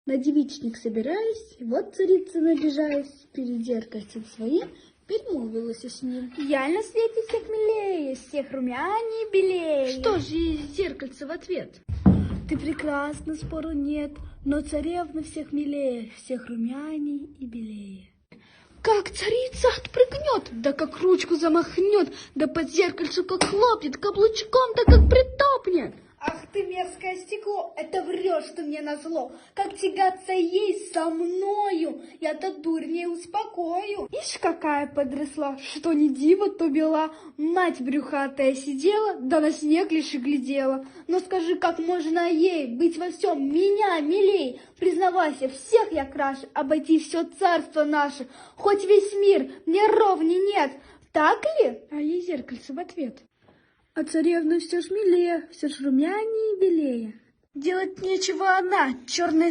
На девичник собираюсь, вот царица, набежаясь, перед зеркальцем своим перемолвилась с ним. Я на свете всех милее, всех румяней белее. Что же ей зеркальце в ответ? Ты прекрасна, спору нет, но царевна всех милее, всех румяней и белее. Как царица отпрыгнет, да как ручку замахнет, да под зеркальцу как хлопнет, каблучком, да как притопнет. Ах ты, мерзкое стекло, это врешь ты мне назло. Как тягаться ей со мною, я-то дурь не успокою. Ишь, какая подросла, что ни дива, то бела. Мать брюхатая сидела, да на снег лишь и глядела. Но скажи, как можно ей быть во всем меня милей? Признавайся, всех я краше, обойти все царство наше. Хоть весь мир мне ровни нет, так ли? А ей зеркальце в ответ. А царевна все ж милее, все ж румянее и белее. Делать нечего она, черной